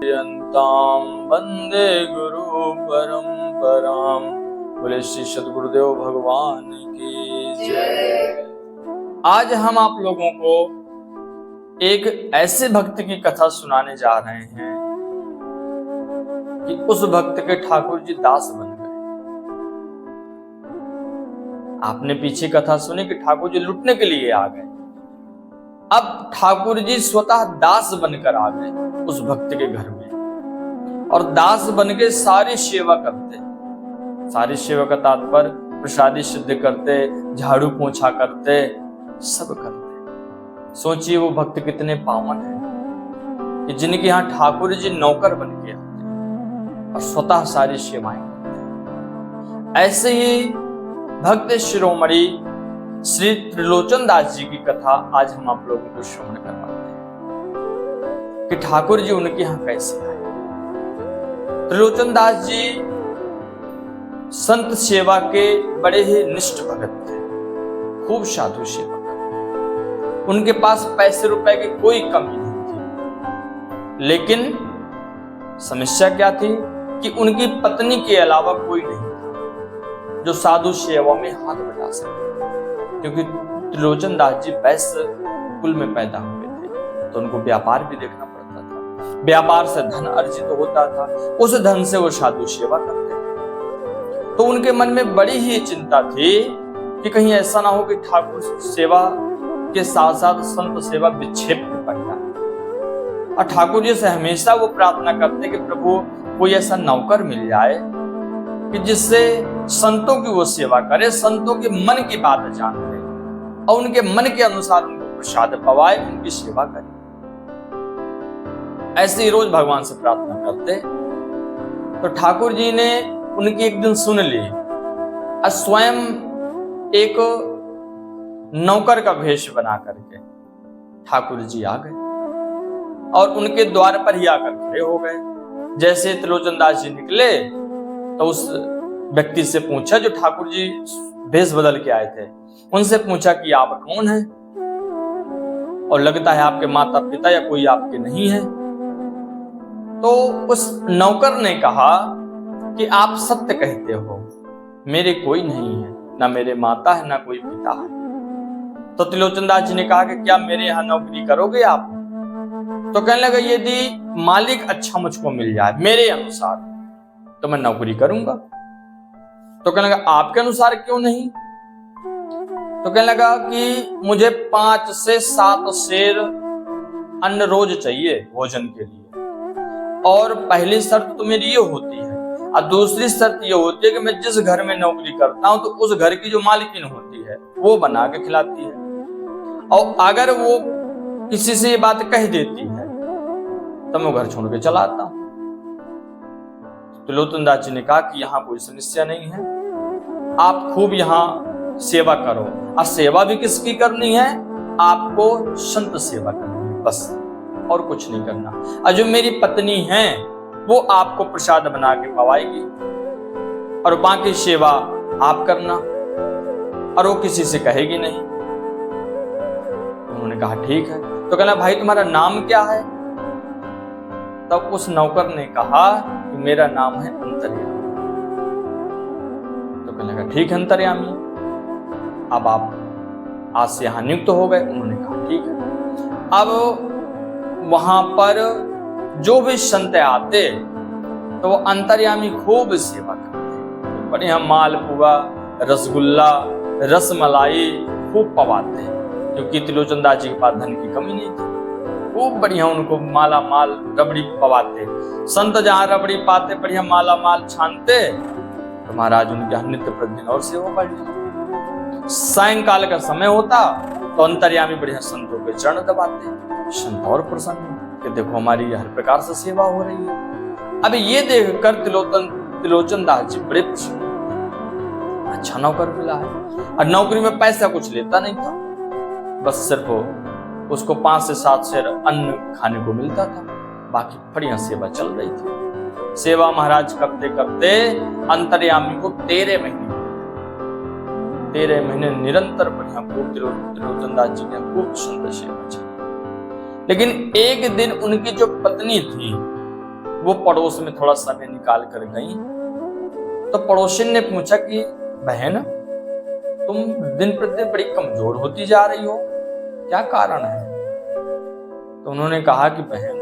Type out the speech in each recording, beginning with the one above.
यन्तां वन्दे गुरु परम्परां। बोले श्री सद्गुरुदेव भगवान की जय। आज हम आप लोगों को एक ऐसे भक्त की कथा सुनाने जा रहे हैं कि उस भक्त के ठाकुर जी दास बन गए। आपने पीछे कथा सुनी कि ठाकुर जी लुटने के लिए आ गए, अब ठाकुर जी स्वतः दास बनकर आ गए उस भक्त के घर में, और दास बन के सारी सेवा करते। सारी सेवा का तात्पर्य प्रसादी सिद्ध करते, झाड़ू पोछा करते, सब करते। सोचिए वो भक्त कितने पावन हैं कि जिनके यहाँ ठाकुर जी नौकर बन के आते और स्वतः सारी सेवाएं करते। ऐसे ही भक्त शिरोमणि श्री त्रिलोचन दास जी की कथा आज हम आप लोगों को श्रवण करवाते हैं कि ठाकुर जी उनके यहाँ कैसे आए। त्रिलोचन दास जी संत सेवा के बड़े ही निष्ठ भगत थे, खूब साधु सेवा करते। उनके पास पैसे रुपए की कोई कमी नहीं थी, लेकिन समस्या क्या थी कि उनकी पत्नी के अलावा कोई नहीं था जो साधु सेवा में हाथ बटा सके, क्योंकि त्रिलोचन दास जी वैश्य कुल में पैदा हुए थे, तो उनको व्यापार भी देखना पड़ता था। व्यापार से धन अर्जित होता था, उस धन से वो साधु सेवा करते थे। तो उनके मन में बड़ी ही चिंता थी कि कहीं ऐसा ना हो कि ठाकुर सेवा के साथ साथ संत सेवा विक्षेप में पड़ जाए। और ठाकुर जी से हमेशा वो प्रार्थना करते कि प्रभु कोई ऐसा नौकर मिल जाए कि जिससे संतों की वो सेवा करे, संतों के मन की बात जान ले और उनके मन के अनुसार उनको प्रसाद पवाए, उनकी सेवा करे। ऐसे ही रोज भगवान से प्रार्थना करते। तो ठाकुर जी ने उनकी एक दिन सुन ली और स्वयं एक नौकर का भेष बना करके ठाकुर जी आ गए और उनके द्वार पर ही आकर खड़े हो गए। जैसे त्रिलोचन दास जी निकले तो उस व्यक्ति से पूछा जो ठाकुर जी भेष बदल के आए थे, उनसे पूछा कि आप कौन हैं और लगता है आपके माता पिता या कोई आपके नहीं है। तो उस नौकर ने कहा कि आप सत्य कहते हो, मेरे कोई नहीं है, ना मेरे माता है ना कोई पिता है। तो त्रिलोचन दास जी ने कहा कि क्या मेरे यहाँ नौकरी करोगे आप? तो कहने लगा यदि मालिक अच्छा मुझको मिल जाए मेरे अनुसार तो मैं नौकरी करूंगा। तो कहने लगा आपके अनुसार क्यों नहीं? तो कहने लगा कि मुझे 5 से 7 सेर अन्न रोज चाहिए भोजन के लिए, और पहली शर्त तो मेरी ये होती है और दूसरी शर्त ये होती है कि मैं जिस घर में नौकरी करता हूं तो उस घर की जो मालकिन होती है वो बना के खिलाती है, और अगर वो किसी से ये बात कह देती है तो मैं घर छोड़ के चला आता हूं। त्रिलोचन दास जी ने कहा कि यहाँ कोई समस्या नहीं है, आप खूब यहाँ सेवा करो। और सेवा भी किसकी करनी है? आपको संत सेवा करनी है, बस और कुछ नहीं करना। और जो मेरी पत्नी है वो आपको प्रसाद बना के पवाएगी और बाकी सेवा आप करना, और वो किसी से कहेगी नहीं। उन्होंने कहा ठीक है। तो कहना भाई तुम्हारा नाम क्या है? तब उस नौकर ने कहा कि मेरा नाम है अंतर्यामी। तो कहने लगा ठीक है अंतर्यामी, अब आप आज से यहां नियुक्त हो गए। उन्होंने कहा ठीक है। अब वहां पर जो भी संत आते तो वो अंतर्यामी खूब सेवा करते, बढ़िया मालपुआ, रसगुल्ला, रसमलाई खूब पवाते, क्योंकि त्रिलोचन दास जी के पास धन की कमी नहीं थी। खूब बढ़िया उनको माला माल रबड़ी पवाते। संत जहां रबड़ी पाते बढ़िया माला माल छानते तो महाराज उनके यहाँ नित्य प्रतिदिन और सेवा बढ़ जाती। सायंकाल का समय होता तो अंतर्यामी बढ़िया संतों के चरण दबाते, संत और प्रसन्न कि देखो हमारी हर प्रकार से सेवा हो रही है। अब ये देखकर त्रिलोचन दास जी बड़े प्रसन्न, अच्छा नौकर मिला है। और नौकरी में पैसा कुछ लेता नहीं था, बस सिर्फ उसको 5 से 7 सेर अन्न खाने को मिलता था, बाकी बढ़िया सेवा चल रही थी। सेवा महाराज करते करते अंतर्यामी को 13 महीने निरंतर बढ़िया खूब त्रिलोचन दास जी ने खूब सुंदर सेवा चली। लेकिन एक दिन उनकी जो पत्नी थी वो पड़ोस में थोड़ा समय निकाल कर गई। तो पड़ोसिन ने पूछा कि बहन, तुम दिन प्रतिदिन बड़ी कमजोर होती जा रही हो, क्या कारण है? तो उन्होंने कहा कि बहन,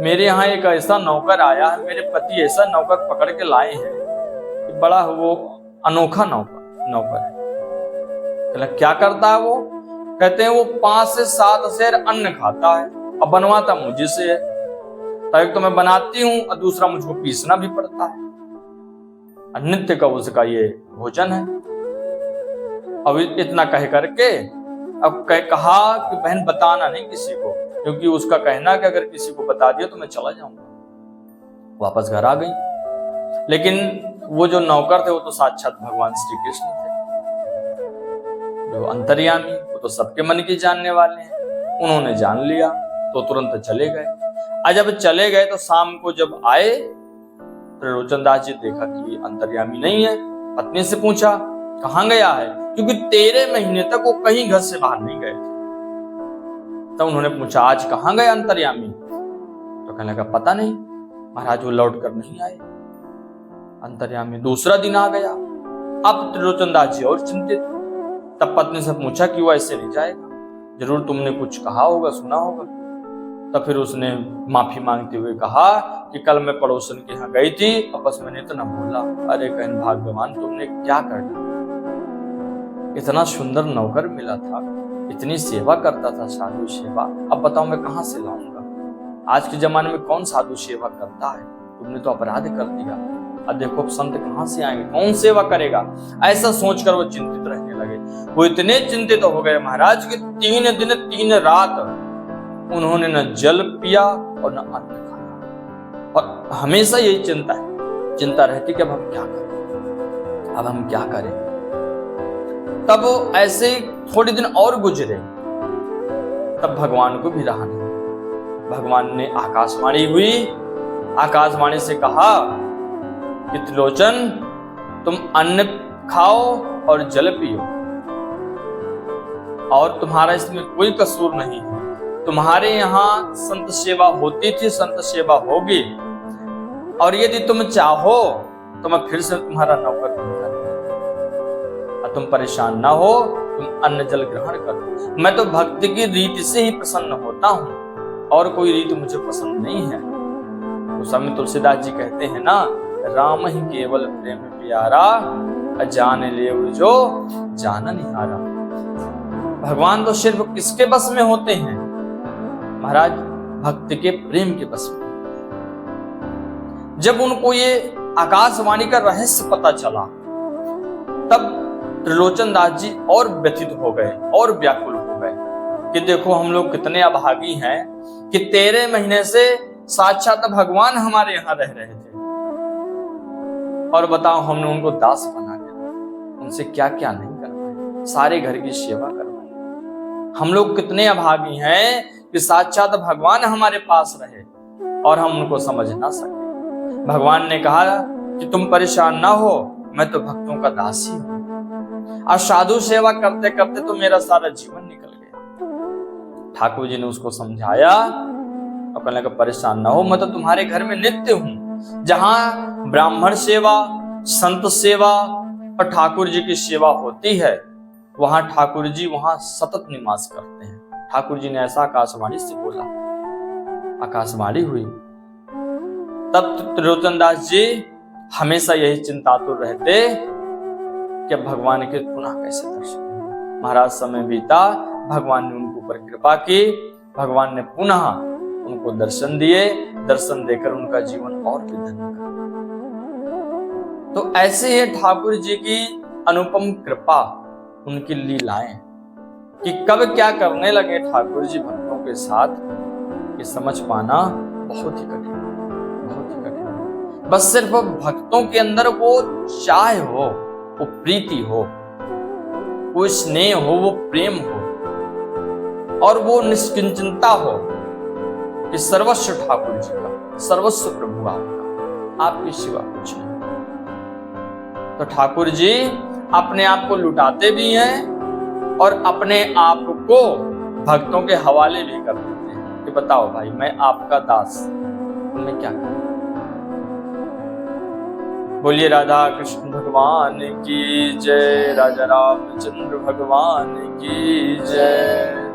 मेरे यहाँ एक ऐसा नौकर आया है, मेरे पति ऐसा नौकर पकड़ के लाए हैं कि बड़ा वो अनोखा नौकर है। कहला क्या करता है वो? कहते हैं वो 5 से 7 सेर अन्न खाता है और बनवाता मुझे से है। तो एक तो मैं बनाती हूँ और दूसरा मुझको पीसना भी पड़ता है। नित्य का उसका ये भोजन है। अब इतना कह करके अब कहा कि बहन बताना नहीं किसी को, क्योंकि उसका कहना कि अगर किसी को बता दिया तो मैं चला जाऊंगा। वापस घर आ गई। लेकिन वो जो नौकर थे वो तो साक्षात भगवान श्री कृष्ण थे, जो अंतर्यामी, वो तो सबके मन की जानने वाले हैं। उन्होंने जान लिया तो तुरंत चले गए। आज जब चले गए तो शाम को जब आए, त्रिलोचन दास जी देखा कि अंतर्यामी नहीं है। पत्नी से पूछा कहाँ गया है, क्योंकि 13 महीने तक वो कहीं घर से बाहर नहीं गए थे। तो उन्होंने पूछा आज कहाँ गए अंतर्यामी? तो कहने लगा पता नहीं महाराज, वो लौट कर नहीं आए। अंतर्यामी दूसरा दिन आ गया। अब त्रिलोचन दास जी और चिंतित। तब पत्नी से पूछा कि वो ऐसे नहीं जाएगा, जरूर तुमने कुछ कहा होगा, सुना होगा। तब फिर उसने माफी मांगते हुए कहा कि कल मैं पड़ोसन के यहाँ गई थी, आपस में इतना बोला। अरे कहन भगवान, तुमने क्या कर डाला? इतना सुंदर नौकर मिला था, इतनी सेवा करता था, साधु सेवा। अब बताओ मैं कहाँ से लाऊंगा? आज के जमाने में कौन साधु सेवा करता है? तुमने तो अपराध कर दिया। अब देखो संत कहाँ से आएंगे, कौन सेवा करेगा? ऐसा सोचकर वो चिंतित रहने लगे। वो इतने चिंतित हो गए महाराज कि 3 दिन 3 रात उन्होंने न जल पिया और न अन्न खाया। और हमेशा यही चिंता रहती कि अब हम क्या करें, अब हम क्या करें। तब ऐसे थोड़े दिन और गुजरे। तब भगवान को भी रहा नहीं। भगवान ने आकाशवाणी हुई, आकाशवाणी से कहा कि त्रिलोचन, तुम अन्न खाओ और जल पियो, और तुम्हारा इसमें कोई कसूर नहीं है। तुम्हारे यहाँ संत सेवा होती थी, संत सेवा होगी, और यदि तुम चाहो तो मैं फिर से तुम्हारा नौकर बनूंगा। तुम परेशान ना हो, तुम अन्न जल ग्रहण करो। मैं तो भक्ति की रीति से ही प्रसन्न होता हूँ, और कोई रीति मुझे पसंद नहीं है। उस समय तुलसीदास जी कहते हैं ना, राम ही केवल प्रेम प्यारा, अजान ले जो जाना निहारा। भगवान तो सिर्फ किसके बस में होते हैं महाराज? भक्त के प्रेम के बस में। जब उनको ये आकाशवाणी का रहस्य पता चला, तब त्रिलोचन दास जी और व्यथित हो गए और व्याकुल हो गए कि देखो हम लोग कितने अभागी हैं कि 13 महीने से साक्षात भगवान हमारे यहाँ रह रहे थे, और बताओ हमने उनको दास बना दिया। उनसे क्या क्या नहीं करवाया, सारे घर की सेवा करवाई। हम लोग कितने अभागी हैं कि साक्षात भगवान हमारे पास रहे और हम उनको समझ ना सके। भगवान ने कहा कि तुम परेशान ना हो, मैं तो भक्तों का दास ही हूं। और साधु सेवा करते करते तो मेरा सारा जीवन निकल गया। ठाकुर जी ने उसको समझाया और कहने लगा परेशान ना हो, मैं तो तुम्हारे घर में नित्य हूं। जहां ब्राह्मण सेवा, संत सेवा और ठाकुर जी की सेवा होती है, वहां ठाकुर जी वहां सतत निवास करते हैं। ठाकुर जी ने ऐसा आकाशवाणी से बोला। आकाशवाणी हुई। तब त्रिलोचन दास जी हमेशा यही चिंतातुर रहते कि भगवान के पुनः कैसे दर्शन। महाराज समय बीता, भगवान ने उनको ऊपर कृपा की, भगवान ने पुनः उनको दर्शन दिए। दर्शन देकर उनका जीवन और भी धन्य कर। तो ऐसे ही ठाकुर जी की अनुपम कृपा, उनकी लीलाएं कि कब क्या करने लगे ठाकुर जी भक्तों के साथ, ये समझ पाना बहुत ही कठिन, बहुत ही कठिन। बस सिर्फ भक्तों के अंदर वो चाह हो, वो प्रीति हो, वो स्नेह हो, वो प्रेम हो, और वो निष्किंचनता हो कि सर्वस्व ठाकुर जी का, सर्वस्व प्रभु आपका, आपके सिवा कुछ नहीं। तो ठाकुर जी अपने आप को लुटाते भी हैं और अपने आप को भक्तों के हवाले भी कर देते हैं कि बताओ भाई, मैं आपका दास, मैं क्या करूं? बोलिए राधा कृष्ण भगवान की जय, राजा रामचंद्र भगवान की जय।